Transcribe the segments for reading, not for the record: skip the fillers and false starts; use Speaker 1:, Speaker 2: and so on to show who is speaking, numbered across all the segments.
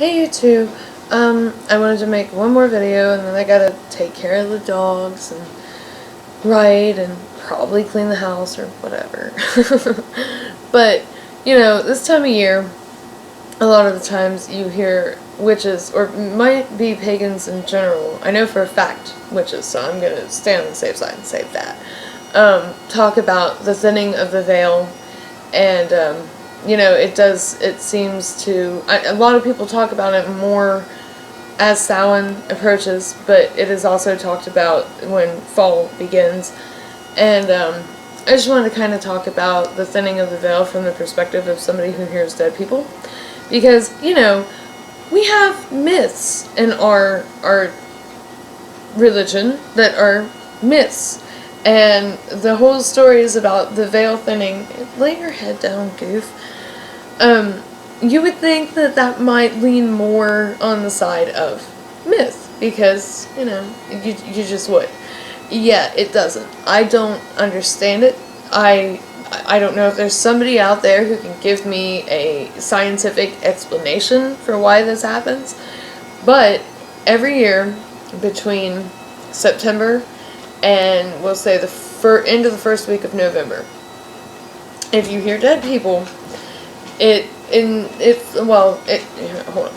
Speaker 1: Hey YouTube, I wanted to make one more video and then I gotta take care of the dogs and write and probably clean the house or whatever. But, you know, this time of year, a lot of the times you hear witches, or might be pagans in general, I know for a fact witches, so I'm gonna stay on the safe side and save that, talk about the thinning of the veil. And you know, it seems to, a lot of people talk about it more as Samhain approaches, but it is also talked about when fall begins. And I just wanted to kind of talk about the thinning of the veil from the perspective of somebody who hears dead people, because, you know, we have myths in our religion that are myths. And the whole story is about the veil thinning. Lay your head down, goof. You would think that that might lean more on the side of myth, because, you know, you just would. Yeah, it doesn't. I don't understand it. I don't know if there's somebody out there who can give me a scientific explanation for why this happens, but every year between September and we'll say the end of the first week of November, if you hear dead people, hold on,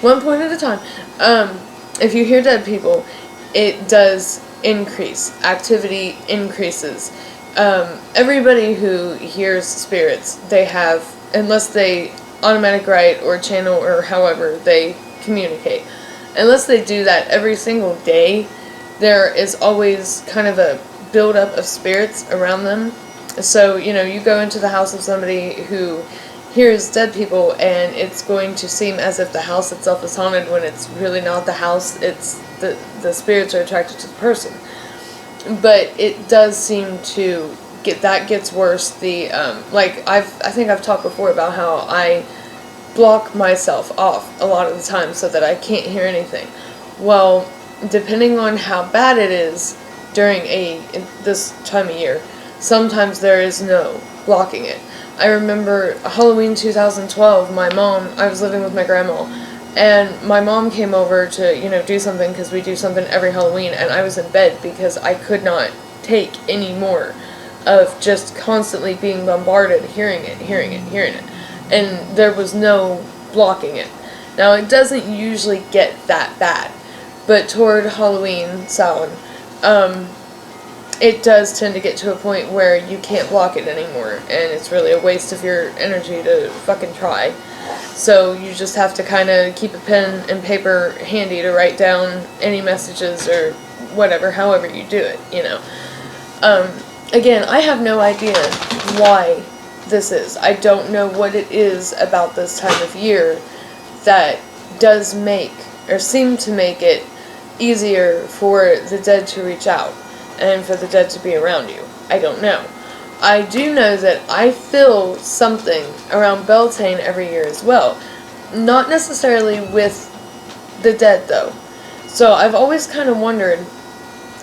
Speaker 1: one point at a time. If you hear dead people, it does increase. Activity increases. Everybody who hears spirits, they have, unless they automatic write or channel or however they communicate, unless they do that every single day, there is always kind of a buildup of spirits around them. So, you know, you go into the house of somebody who hears dead people, and it's going to seem as if the house itself is haunted when it's really not the house. It's the spirits are attracted to the person. But it does seem to gets worse. The I think I've talked before about how I block myself off a lot of the time so that I can't hear anything. Well, depending on how bad it is during this time of year, sometimes there is no blocking it. I remember Halloween 2012, I was living with my grandma, and my mom came over to, you know, do something, because we do something every Halloween, and I was in bed because I could not take any more of just constantly being bombarded, hearing it, and there was no blocking it. Now, it doesn't usually get that bad, but toward Halloween, Samhain, it does tend to get to a point where you can't block it anymore, and it's really a waste of your energy to fucking try. So you just have to kind of keep a pen and paper handy to write down any messages or whatever, however you do it, you know. Again, I have no idea why this is. I don't know what it is about this time of year that does make, or seem to make it easier for the dead to reach out and for the dead to be around you. I don't know. I do know that I feel something around Beltane every year as well. Not necessarily with the dead, though. So I've always kind of wondered,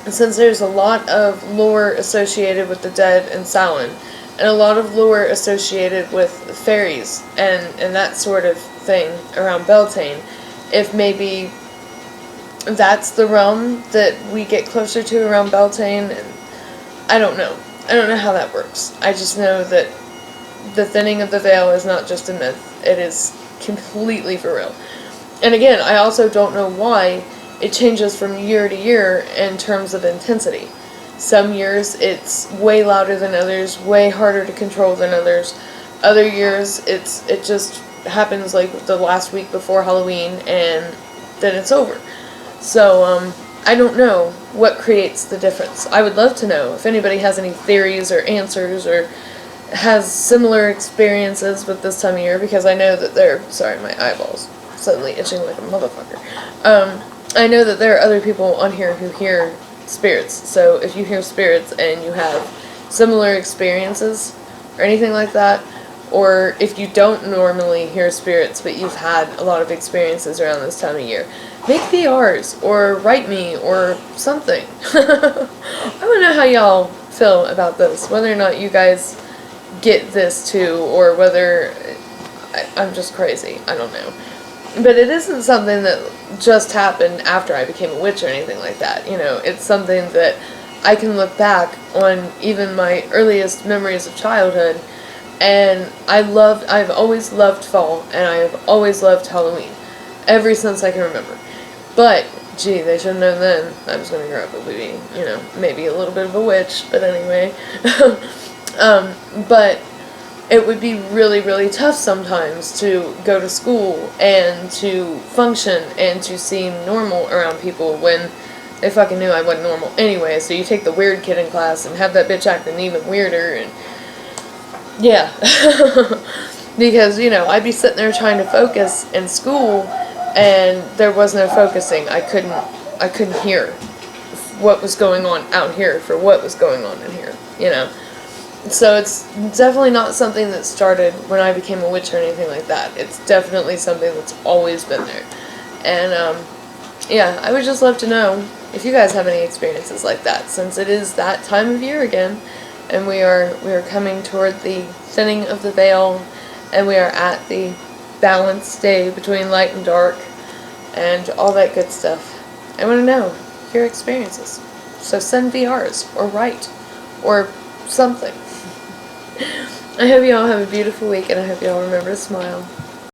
Speaker 1: since there's a lot of lore associated with the dead and Samhain, and a lot of lore associated with fairies and that sort of thing around Beltane, if maybe that's the realm that we get closer to around Beltane. And I don't know. I don't know how that works. I just know that the thinning of the veil is not just a myth. It is completely for real. And again, I also don't know why it changes from year to year in terms of intensity. Some years it's way louder than others, way harder to control than others. Other years it just happens like the last week before Halloween, and then it's over. So, I don't know what creates the difference. I would love to know if anybody has any theories or answers or has similar experiences with this time of year, because I know that sorry, my eyeballs suddenly itching like a motherfucker. I know that there are other people on here who hear spirits, so if you hear spirits and you have similar experiences or anything like that, or if you don't normally hear spirits but you've had a lot of experiences around this time of year, make PRs or write me or something. I want to know how y'all feel about this, whether or not you guys get this too, or whether I'm just crazy. I don't know. But it isn't something that just happened after I became a witch or anything like that. You know, it's something that I can look back on even my earliest memories of childhood, and I've always loved fall, and I have always loved Halloween, ever since I can remember. But, gee, they should have known then I was going to grow up and be, you know, maybe a little bit of a witch, but anyway. But it would be really, really tough sometimes to go to school and to function and to seem normal around people when they fucking knew I wasn't normal anyway. So you take the weird kid in class and have that bitch acting even weirder, and yeah. Because, you know, I'd be sitting there trying to focus in school and there was no focusing. I couldn't hear what was going on out here for what was going on in here, you know. So it's definitely not something that started when I became a witch or anything like that. It's definitely something that's always been there. And, yeah, I would just love to know if you guys have any experiences like that, since it is that time of year again, and we are coming toward the thinning of the veil, and we are at the balanced day between light and dark, and all that good stuff. I want to know your experiences. So send VRs, or write, or something. I hope you all have a beautiful week, and I hope you all remember to smile.